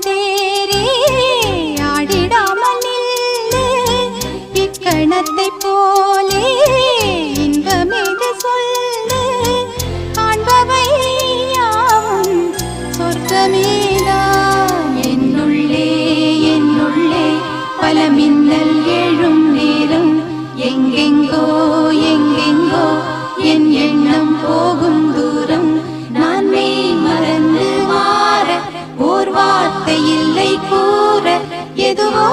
தேரே ஆடிடாமல் நில்லு இக்கணத்தை போலே இன்பமேது சொல்லு காண்பவை யாவும் சொர்க்கமேதான் என்னுள்ளே என்னுள்ளே பல மின்னல் எழும் நேரம் எங்கெங்கோ எங்கெங்கோ என் எண்ணம் போகும் தூரம் நான் மெய் மறந்து மாற ஓர் வார்த்தை இல்லை கூற எதுவோ